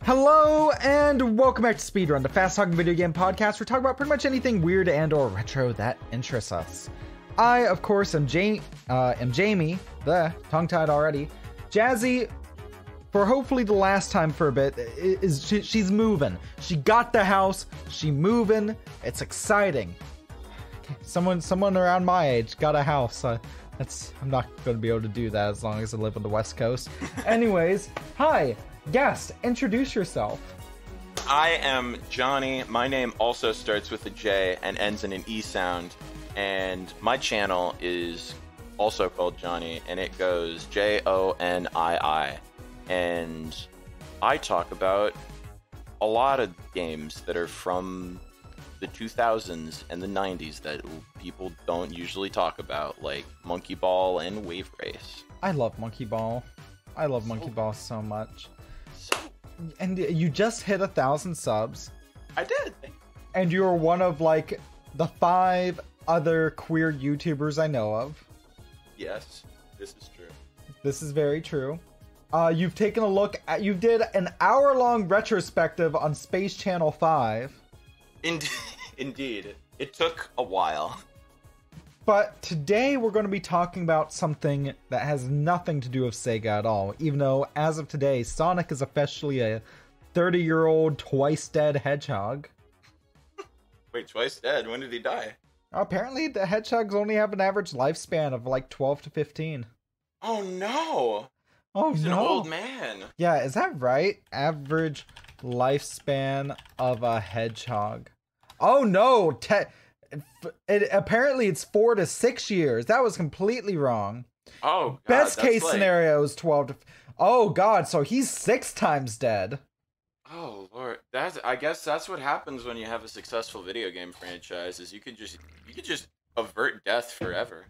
Hello and welcome back to Speedrun, the fast-talking video game podcast. We're talking about pretty much anything weird and or retro that interests us. I, of course, am Jamie, tongue-tied already. Jazzy, for hopefully the last time for a bit, she's moving. She got the house, she moving, it's exciting. Someone around my age got a house. I'm not going to be able to do that as long as I live on the West Coast. Anyways, hi. Guest, introduce yourself. I am Jonii. My name also starts with a J and ends in an E sound. And my channel is also called Jonii, and it goes Jonii. And I talk about a lot of games that are from the 2000s and the 90s that people don't usually talk about, like Monkey Ball and Wave Race. I love Monkey Ball. I love Monkey Ball so much. And you just hit 1,000 subs. I did. And you're one of like the 5 other queer YouTubers I know of. Yes, this is true. This is very true. You've taken a look at, you did an hour-long retrospective on Space Channel 5. Indeed. It took a while. But today we're going to be talking about something that has nothing to do with Sega at all, even though, as of today, Sonic is officially a 30-year-old twice-dead hedgehog. Wait, twice dead? When did he die? Apparently, the hedgehogs only have an average lifespan of like 12 to 15. Oh no! Oh He's no! an old man. Yeah, is that right? Average lifespan of a hedgehog. Oh no! Apparently it's 4 to 6 years. That was completely wrong. Oh, God, best case scenario is 12 to... Oh God, so he's 6 times dead. Oh Lord, I guess that's what happens when you have a successful video game franchise. Is you could just avert death forever.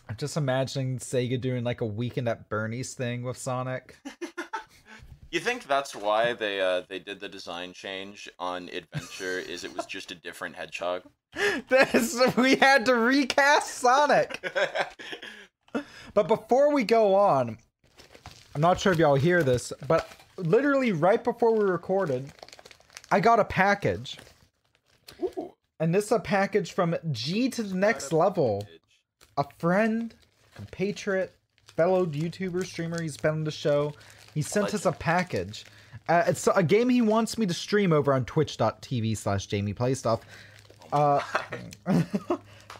I'm just imagining Sega doing like a Weekend at Bernie's thing with Sonic. You think that's why they did the design change on Adventure? Is it was just a different hedgehog? We had to recast Sonic. But before we go on, I'm not sure if y'all hear this, but literally right before we recorded, I got a package. Ooh. And this is a package from G to the Next Level. A friend, compatriot, fellow YouTuber, streamer, he's been on the show. He sent us a package. It's a game he wants me to stream over on twitch.tv/JamiePlayStuff.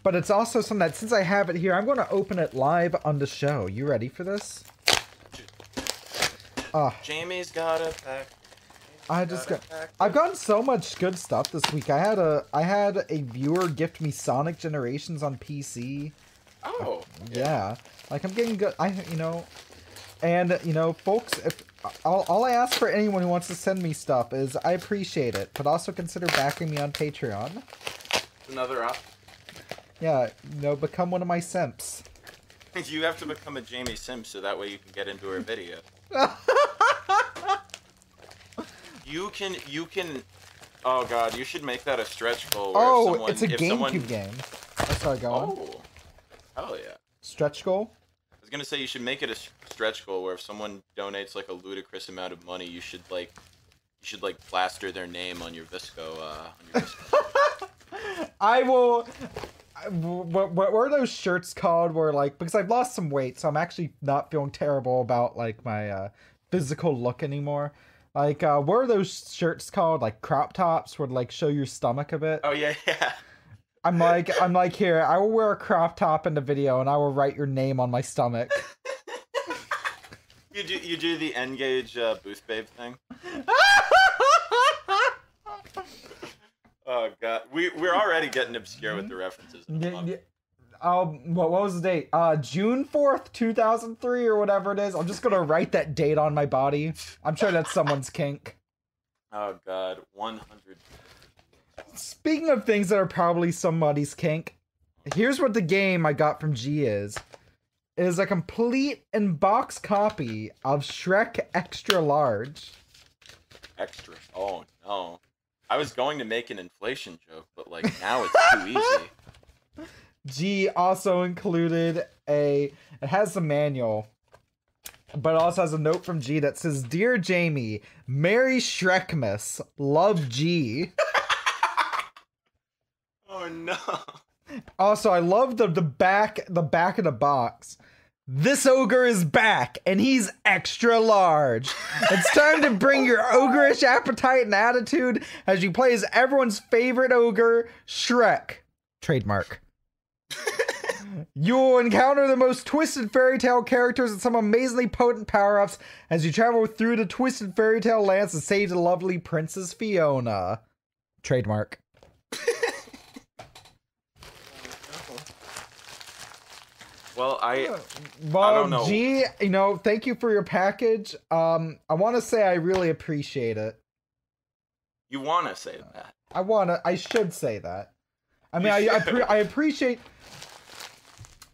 But it's also something that, since I have it here, I'm going to open it live on the show. You ready for this? Jamie's got a pack. I've gotten so much good stuff this week. I had a viewer gift me Sonic Generations on PC. Oh. Yeah. Like, I'm getting good. And, folks, if all I ask for anyone who wants to send me stuff is I appreciate it, but also consider backing me on Patreon. Another option. Yeah, become one of my simps. You have to become a Jamie Sim so that way you can get into her video. You can. Oh God, you should make that a stretch goal. Where it's a GameCube game. That's how I go on. Oh, hell yeah. Stretch goal? I was gonna say you should make it a stretch goal where if someone donates like a ludicrous amount of money, you should plaster their name on your Visco. I will. What were those shirts called? Where because I've lost some weight, so I'm actually not feeling terrible about like my physical look anymore. Like, what are those shirts called? Like crop tops, where show your stomach a bit. Oh yeah. I'm like, here, I will wear a crop top in the video, and I will write your name on my stomach. You do the N-Gage Booth Babe thing. Oh God, we're already getting obscure with the references. What was the date? June 4th, 2003, or whatever it is. I'm just gonna write that date on my body. I'm sure that's someone's kink. Oh God, 100. Speaking of things that are probably somebody's kink, here's what the game I got from G is. It is a complete in-box copy of Shrek Extra Large. Extra? Oh no. I was going to make an inflation joke, but now it's too easy. G also included it has the manual. but it also has a note from G that says, "Dear Jamie, Merry Shrekmas, love G." Oh no. Also, I love the back of the box. "This ogre is back, and he's extra large. It's time to bring your ogreish appetite and attitude as you play as everyone's favorite ogre, Shrek." Trademark. "You'll encounter the most twisted fairy tale characters and some amazingly potent power-ups as you travel through the twisted fairy tale lands to save the lovely Princess Fiona." Trademark. Well, I Well, don't know. G, thank you for your package. I want to say I really appreciate it. You want to say that? I should say that. I mean, I appreciate.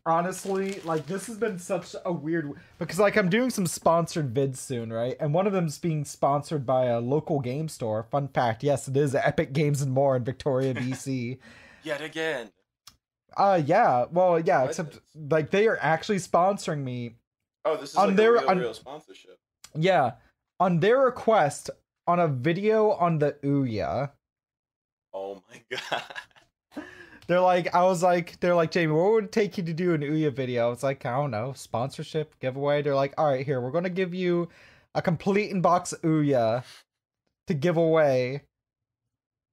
Honestly, like, this has been such a weird, because like I'm doing some sponsored vids soon, right? And one of them's being sponsored by a local game store. Fun fact, yes, it is Epic Games and More in Victoria, BC. Yet again. Yeah. Well, yeah, except like they are actually sponsoring me. Oh, this is like a real sponsorship. Yeah, on their request, on a video on the Ouya. Oh my god. They're like, "Jamie, what would it take you to do an Ouya video?" It's like, I don't know, sponsorship, giveaway. They're like, "All right, here, we're gonna give you a complete in-box Ouya to give away,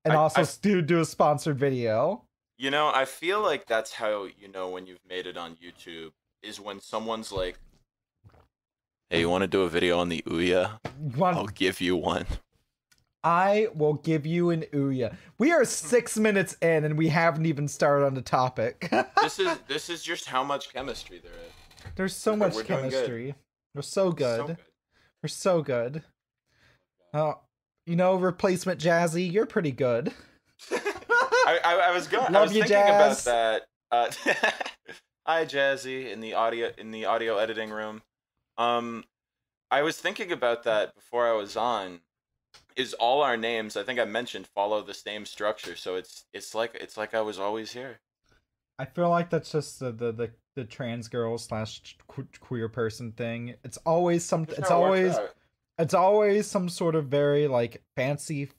and also do a sponsored video." I feel like that's how you know when you've made it on YouTube, is when someone's like, "Hey, you want to do a video on the Ouya? I'll give you one." I will give you an Ouya. We are 6 minutes in and we haven't even started on the topic. This is just how much chemistry there is. There's so much chemistry. We're so good. We're so good. Replacement Jazzy, you're pretty good. I was thinking Jazz. about that. Hi, Jazzy, in the audio editing room. I was thinking about that before I was on. Is all our names, I think I mentioned, follow the same structure, so it's like I was always here. I feel like that's just the trans girl / queer person thing. It's always it's always some sort of very like fancy,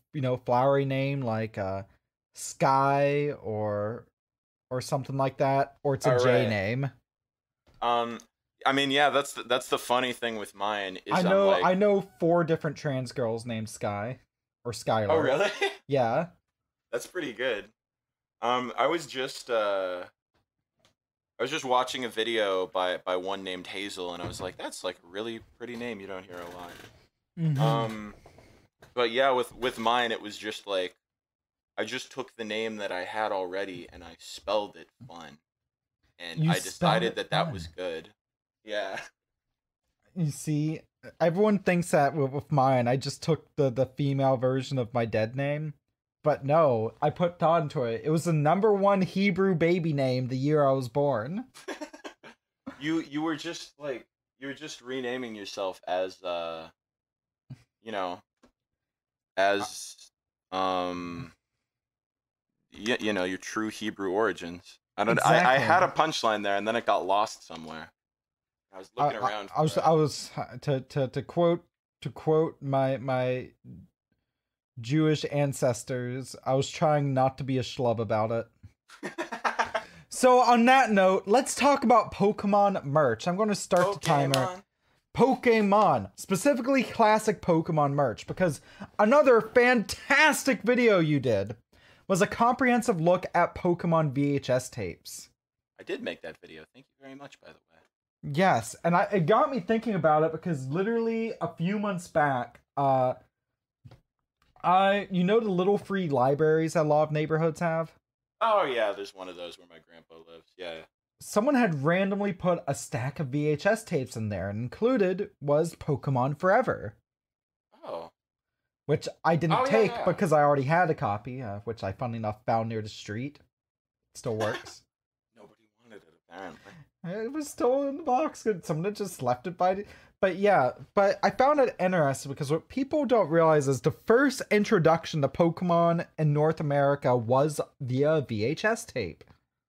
flowery name like Sky or something like that, or it's a J name. I mean, yeah, that's the funny thing with mine. Is I know 4 different trans girls named Sky or Skylar. Oh, really? Yeah. That's pretty good. I was just watching a video by one named Hazel, and I was like, that's like a really pretty name you don't hear a lot. Mm-hmm. But yeah, with mine, it was just like, I just took the name that I had already and I spelled it fun, and I decided that was good. Yeah. You see, everyone thinks that with mine, I just took the female version of my dead name. But no, I put thought into it. It was the #1 Hebrew baby name the year I was born. You were just renaming yourself as your true Hebrew origins. I don't. Exactly. I had a punchline there, and then it got lost somewhere. I was looking around. I was to quote my Jewish ancestors. I was trying not to be a schlub about it. So on that note, let's talk about Pokemon merch. I'm going to start the timer. Pokemon, specifically classic Pokemon merch, because another fantastic video you did was a comprehensive look at Pokemon VHS tapes. I did make that video. Thank you very much, by the way. Yes, and it got me thinking about it because literally a few months back, the little free libraries that a lot of neighborhoods have? Oh yeah, there's one of those where my grandpa lives. Yeah. Someone had randomly put a stack of VHS tapes in there, and included was Pokemon Forever. Oh. Which I didn't take because I already had a copy, which I, funny enough, found near the street. It still works. Nobody wanted it, apparently. It was still in the box. Someone had just left it by... But I found it interesting because what people don't realize is the first introduction to Pokemon in North America was via VHS tape.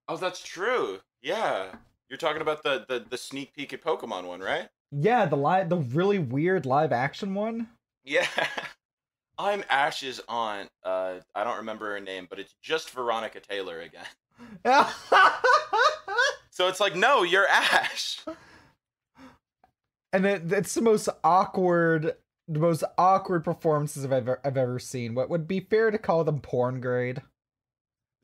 Oh, that's true. Yeah. You're talking about the sneak peek at Pokemon one, right? Yeah, the really weird live action one. Yeah. I'm Ash's aunt. I don't remember her name, but it's just Veronica Taylor again. So it's like, no, you're Ash. And it's the most awkward performances I've ever seen. What would be fair to call them porn grade?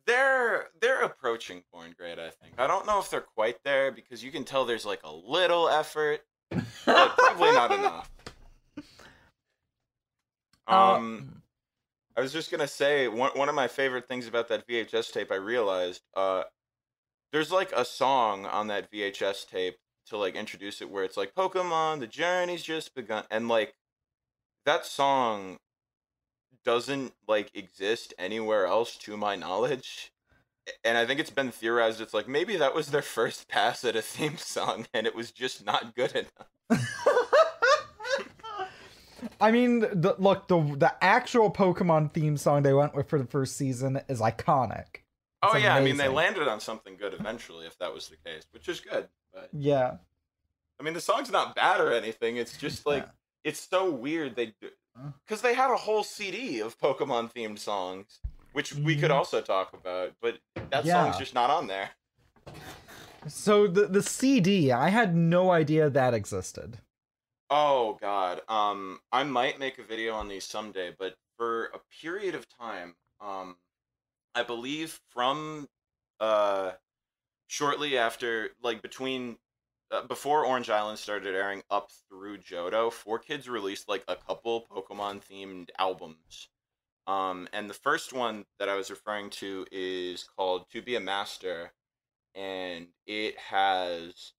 They're approaching porn grade, I think. I don't know if they're quite there because you can tell there's like a little effort, but probably not enough. I was just gonna say one of my favorite things about that VHS tape. I realized there's like a song on that VHS tape to like introduce it where it's like Pokemon, the journey's just begun, and like that song doesn't like exist anywhere else to my knowledge. And I think it's been theorized it's like maybe that was their first pass at a theme song and it was just not good enough. I mean, the actual Pokemon theme song they went with for the first season is iconic. Oh yeah, amazing. I mean they landed on something good eventually if that was the case, which is good. But yeah. I mean the song's not bad or anything, it's just like it's so weird because they had a whole CD of Pokemon themed songs, which we could also talk about, but that song's just not on there. So the CD, I had no idea that existed. Oh god, I might make a video on these someday, but for a period of time, I believe from shortly after, like between before Orange Island started airing up through Johto, 4Kids released like a couple Pokemon themed albums. And the first one that I was referring to is called To Be a Master, and it has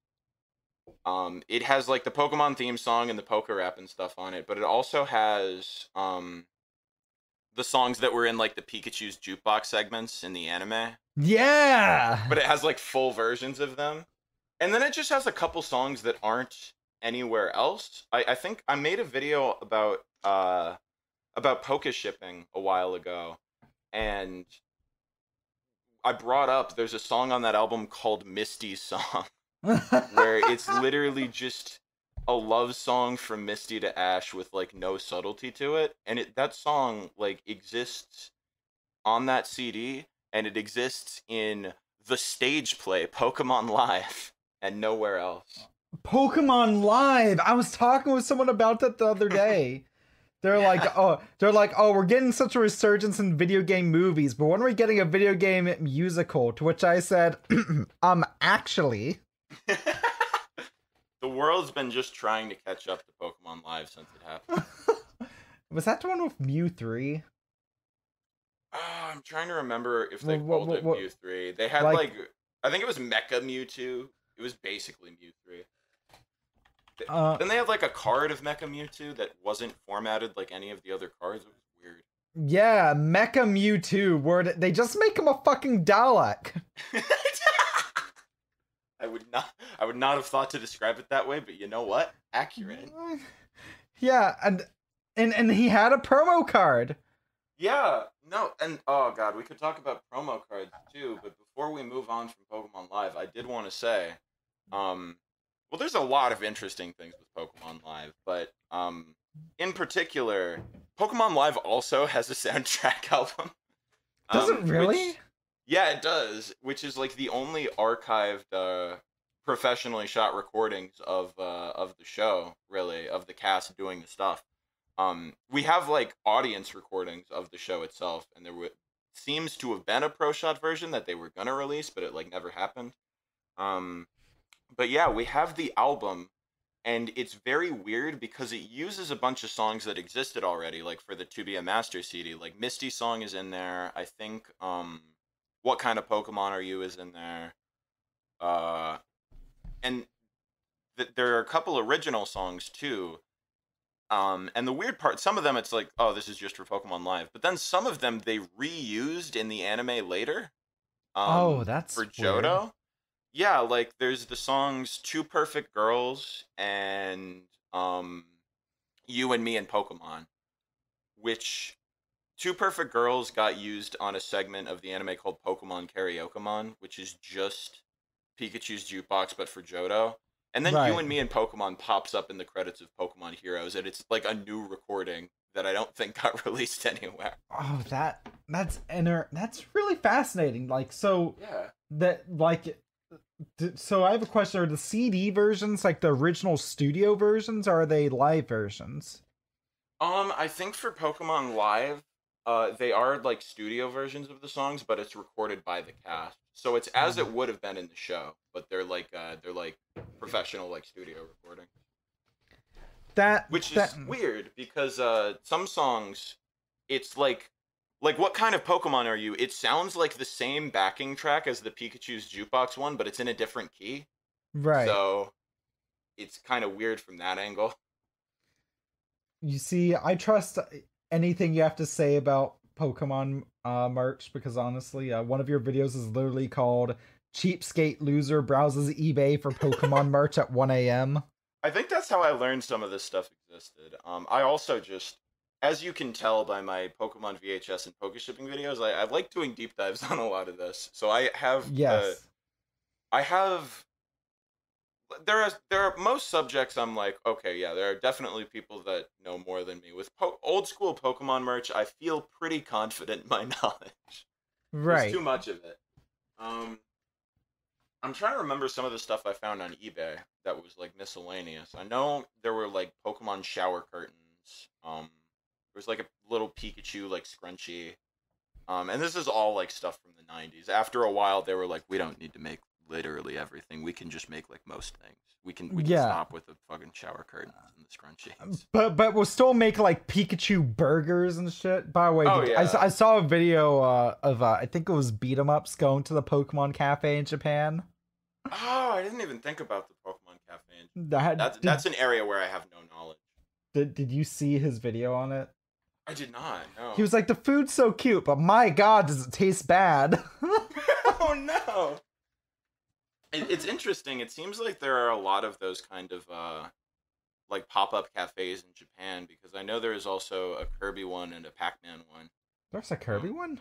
like the Pokemon theme song and the poker rap and stuff on it, but it also has the songs that were in like the Pikachu's jukebox segments in the anime. Yeah. But it has like full versions of them. And then it just has a couple songs that aren't anywhere else. I think I made a video about Poke shipping a while ago, and I brought up there's a song on that album called Misty's Song, where it's literally just a love song from Misty to Ash with like no subtlety to it, and that song like exists on that CD, and it exists in the stage play Pokemon Live and nowhere else. Pokemon Live. I was talking with someone about that the other day. They're like, oh, we're getting such a resurgence in video game movies, but when are we getting a video game musical? To which I said, actually. The world's been just trying to catch up to Pokemon Live since it happened. Was that the one with Mew 3? I'm trying to remember if they called it Mew 3. They had like, I think it was Mecha Mewtwo. It was basically Mew 3. Then they had like a card of Mecha Mewtwo that wasn't formatted like any of the other cards. It was weird. Yeah, Mecha Mewtwo, where they just make him a fucking Dalek. I would not have thought to describe it that way, but you know what? Accurate. Yeah, and he had a promo card. Yeah, no, and oh god, we could talk about promo cards too, but before we move on from Pokemon Live, I did want to say, well, there's a lot of interesting things with Pokemon Live, but in particular, Pokemon Live also has a soundtrack album. Does it really? Yeah, it does, which is like the only archived professionally shot recordings of the show, really, of the cast doing the stuff. We have like audience recordings of the show itself, and there seems to have been a pro shot version that they were gonna release, but it like never happened. But yeah, we have the album, and it's very weird because it uses a bunch of songs that existed already, like for the To Be a Master CD. Like Misty's song is in there. I think What Kind of Pokemon Are You is in there. And there are a couple original songs too. And the weird part, some of them it's like, oh, this is just for Pokemon Live. But then some of them they reused in the anime later. Oh, that's for Johto. Weird. Yeah, like there's the songs Two Perfect Girls and You and Me and Pokemon, which Two Perfect Girls got used on a segment of the anime called Pokemon Karaoke-mon, which is just Pikachu's jukebox but for Johto. And then You Right. and Me and Pokemon pops up in the credits of Pokemon Heroes, and it's like a new recording that I don't think got released anywhere. Oh, that's really fascinating. Like, so Yeah. that like so I have a question: are the CD versions like the original studio versions, or are they live versions? I think for Pokemon Live, they are like studio versions of the songs, but it's recorded by the cast. So it's as it would have been in the show, but they're like professional like studio recording. Which That is weird because some songs it's like what kind of Pokemon are you? It sounds like the same backing track as the Pikachu's jukebox one, but it's in a different key. right. So it's kind of weird from that angle. You see, I trust anything you have to say about Pokemon merch because honestly, one of your videos is literally called "Cheapskate Loser Browses eBay for Pokemon Merch at 1 a.m." I think that's how I learned some of this stuff existed. I also just, as you can tell by my Pokemon VHS and Pokeshipping videos, I like doing deep dives on a lot of this. So Yes. I have, there are most subjects I'm like, okay, yeah, there are definitely people that know more than me. With old school Pokemon merch, I feel pretty confident in my knowledge. There's Right. too much of it. Um, I'm trying to remember some of the stuff I found on eBay that was like miscellaneous. I know there were like Pokemon shower curtains. There was like a little Pikachu like scrunchie. And this is all like stuff from the 90s. After a while, they were like, we don't need to make literally everything. We can just make like most things. We can Yeah. stop with the fucking shower curtains and the scrunchies. But we'll still make like Pikachu burgers and shit. By the way, Oh, yeah. I saw a video of I think it was beat 'em ups going to the Pokemon Cafe in Japan. Oh, I didn't even think about the Pokemon Cafe. That That's an area where I have no knowledge. did you see his video on it? I did not. No. He was like, the food's so cute, but my god, does it taste bad? Oh no. It's interesting. It seems like there are a lot of those kind of like pop-up cafes in Japan because I know there is also a Kirby one and a Pac-Man one. There's a Kirby one?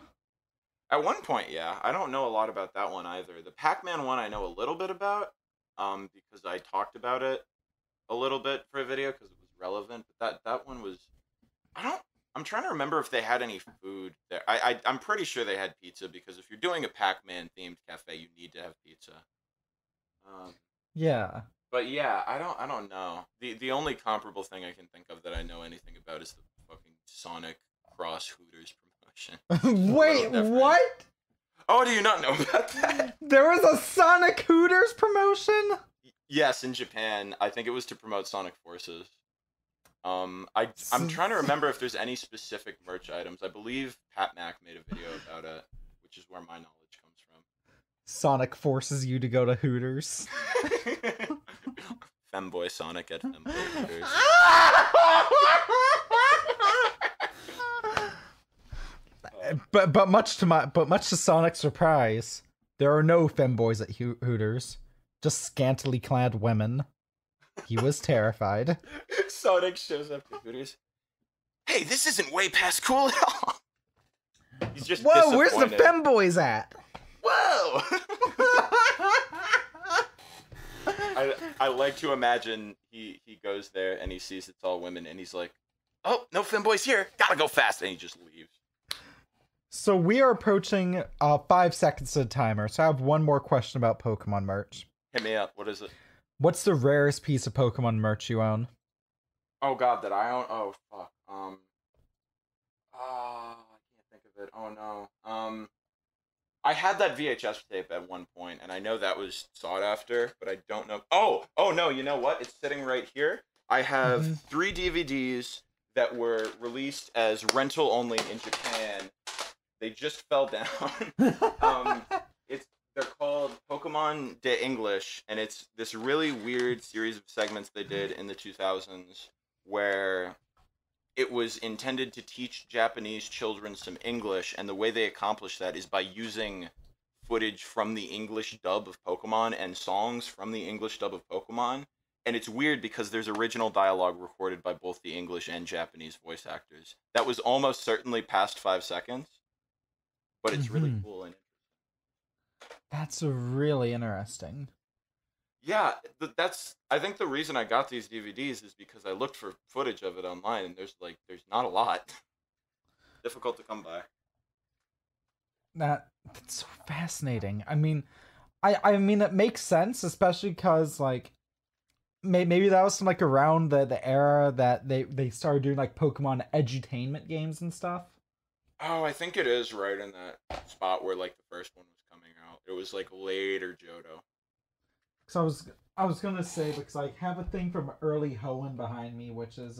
At one point, yeah. I don't know a lot about that one either. The Pac-Man one I know a little bit about because I talked about it a little bit for a video because it was relevant, but that one was I'm trying to remember if they had any food there. I'm pretty sure they had pizza because if you're doing a Pac-Man themed cafe, you need to have pizza. Yeah. But yeah, I don't know. The only comparable thing I can think of that I know anything about is the fucking Sonic Cross Hooters promotion. Wait, what? Oh, do you not know about that? There was a Sonic Hooters promotion? Yes, in Japan. I think it was to promote Sonic Forces. I'm trying to remember if there's any specific merch items. I believe Pat Mac made a video about it, which is where my knowledge comes from. Sonic forces you to go to Hooters. Femboy Sonic at Femboy Hooters. But much to Sonic's surprise, there are no femboys at Hooters, just scantily clad women. He was terrified. Sonic shows up to Hooters. Hey, this isn't way past cool at all. He's just Whoa, where's the disappointed. femboys at? Whoa! I like to imagine he goes there and he sees it's all women and he's like, oh, no femboys here. Gotta go fast. And he just leaves. So we are approaching 5 seconds to the timer. So I have one more question about Pokemon merch. Hit me up. What is it? What's the rarest piece of Pokemon merch you own? Oh god, that I own? Oh fuck. I can't think of it. Oh no. I had that VHS tape at one point, and I know that was sought after, but I don't know. Oh no, you know what? It's sitting right here. I have 3 DVDs that were released as rental only in Japan. They just fell down. They're called Pokemon de English, and it's this really weird series of segments they did in the 2000s where it was intended to teach Japanese children some English, and the way they accomplished that is by using footage from the English dub of Pokemon and songs from the English dub of Pokemon. And it's weird because there's original dialogue recorded by both the English and Japanese voice actors. That was almost certainly past 5 seconds, but it's really cool and That's really interesting. Yeah, that's. I think the reason I got these DVDs is because I looked for footage of it online, and there's not a lot. Difficult to come by. That's so fascinating. I mean, I mean it makes sense, especially because like maybe that was like around the era that they started doing like Pokemon edutainment games and stuff. Oh, I think it is right in that spot where like the first one was coming out. It was like later Johto. Because I was gonna say because I have a thing from early Hoenn behind me, which is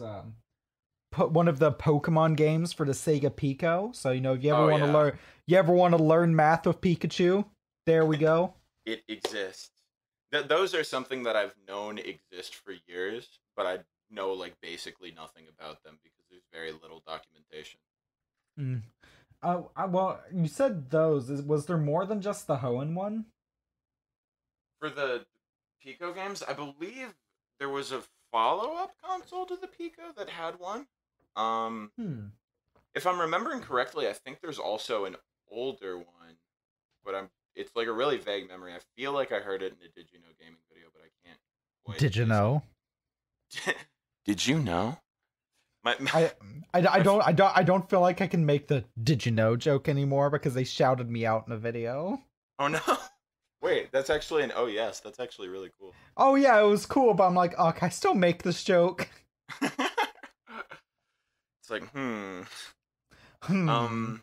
one of the Pokemon games for the Sega Pico. So if you ever Oh want to yeah, learn, you ever want to learn math with Pikachu, there we go. it exists. Those are something that I've known exist for years, but I know like basically nothing about them because there's very little documentation. Mm. Well, you said those. Was there more than just the Hoenn one? For the Pico games, I believe there was a follow-up console to the Pico that had one. Um, Hmm. if I'm remembering correctly, I think there's also an older one, but it's like a really vague memory. I feel like I heard it in a Did You Know gaming video, but I can't quite Did you place know? it. Did you know? My I, I don't feel like I can make the "Did you know" joke anymore because they shouted me out in a video. oh no. Wait, that's actually an oh yes, that's actually really cool. Oh yeah, it was cool, but I'm like, oh, can I still make this joke? It's like, Hmm. Um,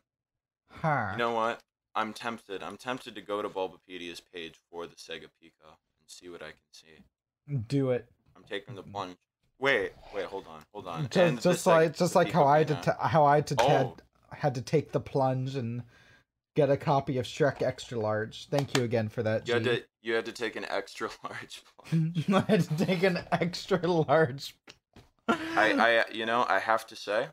you Huh. know what? I'm tempted. I'm tempted to go to Bulbapedia's page for the Sega Pico and see what I can see. Do it. I'm taking the plunge. Wait, hold on. And Just the just like just the like how Pico I being had a... to how I had to Oh, had to take the plunge and get a copy of Shrek Extra Large. Thank you again for that, G. you had to take an extra large plunge. I had to take an extra large. I have to say,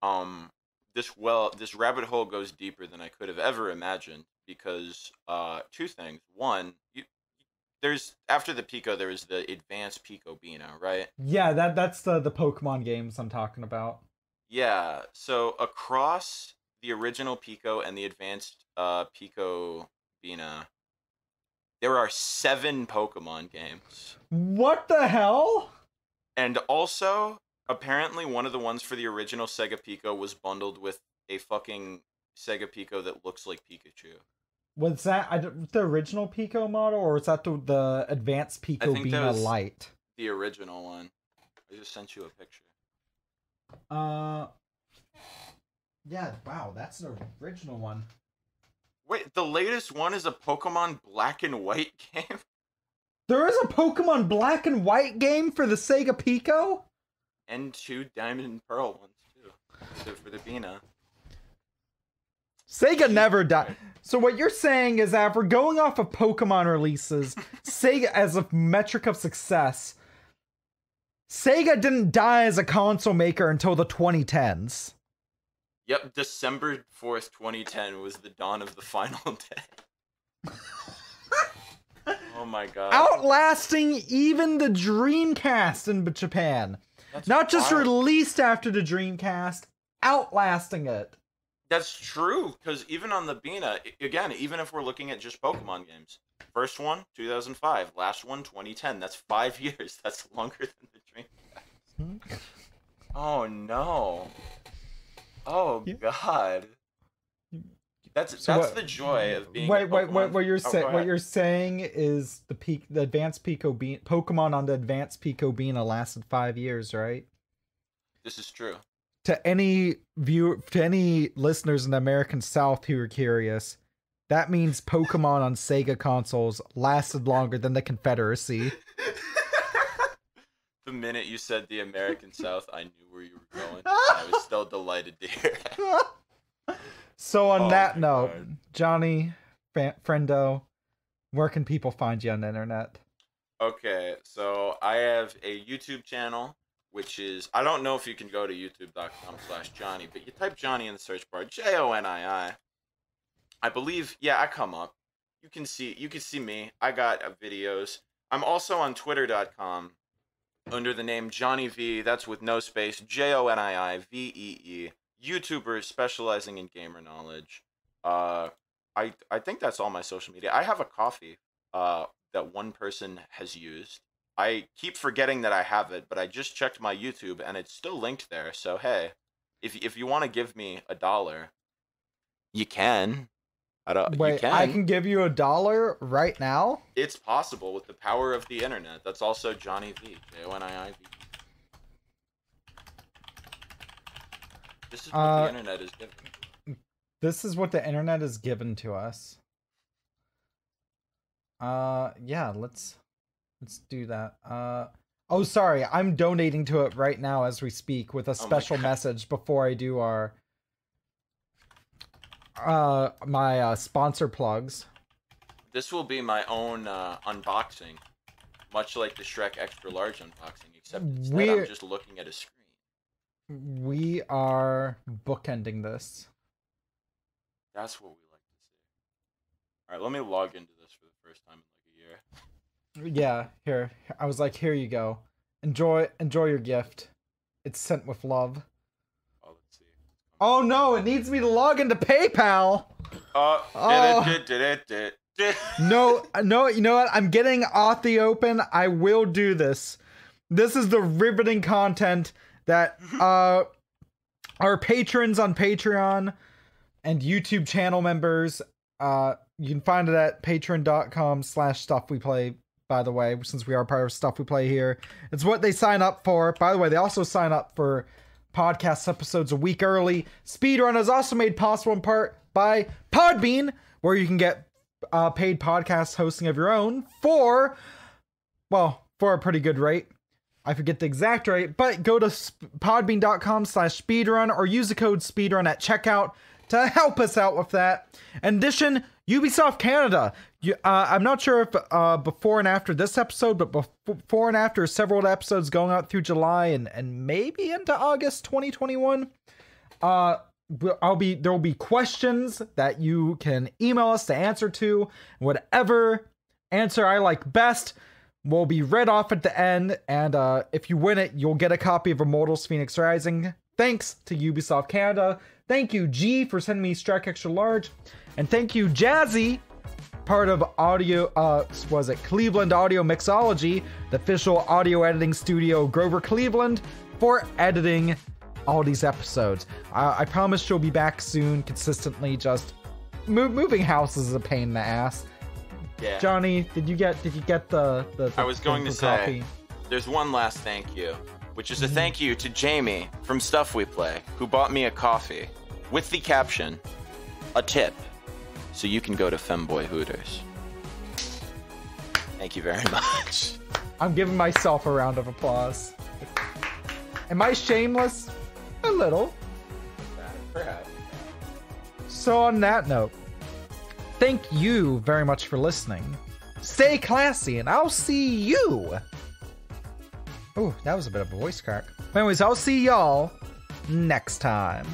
um, this rabbit hole goes deeper than I could have ever imagined because two things. One, there's after the Pico, there was the advanced Pico Bina, right? Yeah, that's the Pokemon games I'm talking about. Yeah. So across the original Pico and the advanced Pico Bina, there are 7 Pokemon games. What the hell? And also, apparently one of the ones for the original Sega Pico was bundled with a fucking Sega Pico that looks like Pikachu. Was that the original Pico model, or was that the advanced I Pico think that Bina was Lite? the original one. I just sent you a picture. Uh, yeah. Wow, that's the original one. Wait, the latest one is a Pokemon Black and White game? There is a Pokemon Black and White game for the Sega Pico? And 2 Diamond and Pearl ones, too. For the Bina. Sega never died. So what you're saying is that if we're going off of Pokemon releases, Sega as a metric of success, Sega didn't die as a console maker until the 2010s. Yep, December 4th, 2010 was the dawn of the final day. Oh my god. Outlasting even the Dreamcast in Japan. That's Not just wild. released after the Dreamcast, outlasting it. That's true, because even on the Bina, again, even if we're looking at just Pokemon games, first one, 2005, last one, 2010. That's 5 years. That's longer than the Dreamcast. Oh no. Oh god. That's the joy of being. Wait, a Pokemon... what you're saying? Go What ahead. you're saying is the advanced Pico Bean Pokemon on the advanced Pico Bina lasted 5 years, right? This is true. To any listeners in the American South who are curious, that means Pokemon on Sega consoles lasted longer than the Confederacy. The minute you said the American South, I knew where you were going. I was still delighted to hear that. So on that my note, God. Johnny, Friendo, where can people find you on the internet? Okay, so I have a YouTube channel, which is, I don't know if you can go to youtube.com/Jonii, but you type Jonii in the search bar, Jonii. I believe, yeah, I come up. You can see me. I got videos. I'm also on twitter.com under the name Jonii V. That's with no space. JONIIVEE. YouTuber specializing in gamer knowledge. I think that's all my social media. I have a coffee that that one person has used. I keep forgetting that I have it, but I just checked my YouTube and it's still linked there. So hey, if you want to give me $1, you can. Wait, you can. I can give you $1 right now? It's possible with the power of the internet. That's also Jonii V. Jonii. This is what the internet is giving. This is what the internet is given to us. Yeah, let's do that. Oh, sorry, I'm donating to it right now as we speak with a special message before I do our my sponsor plugs. This will be my own unboxing, much like the Shrek Extra Large unboxing, except instead I'm just looking at a screen. We are bookending this. That's what we like to see. Alright, let me log into this for the first time in like a year. Yeah, here. I was like, here you go. Enjoy your gift. It's sent with love. Oh, let's see. Oh no, it needs me to log into PayPal! No, you know what? I'm getting Authy open. I will do this. This is the riveting content that our patrons on Patreon and YouTube channel members, you can find it at patreon.com/stuffweplay, by the way, since we are part of Stuff We Play here. It's what they sign up for. By the way, they also sign up for podcast episodes a week early. Speedrun is also made possible in part by Podbean, where you can get paid podcast hosting of your own for a pretty good rate. I forget the exact rate, but go to podbean.com/speedrun or use the code speedrun at checkout to help us out with that. In addition, Ubisoft Canada. I'm not sure if before and after this episode, but before and after several episodes going out through July and maybe into August 2021. There will be questions that you can email us to answer to. Whatever answer I like best will be read off at the end, and if you win it, you'll get a copy of Immortals Phoenix Rising. Thanks to Ubisoft Canada. Thank you, G, for sending me Strike Extra Large. And thank you, Jazzy, part of Cleveland Audio Mixology, the official audio editing studio Grover Cleveland, for editing all these episodes. I promise she'll be back soon, consistently. Just moving houses is a pain in the ass. Yeah. Jonii, did you get the I was going to say, coffee? There's one last thank you, which is a thank you to Jamie from Stuff We Play, who bought me a coffee with the caption, a tip, so you can go to Femboy Hooters. Thank you very much. I'm giving myself a round of applause. Am I shameless? A little. Perhaps. So on that note, thank you very much for listening. Stay classy, and I'll see you. Oh, that was a bit of a voice crack. Anyways, I'll see y'all next time.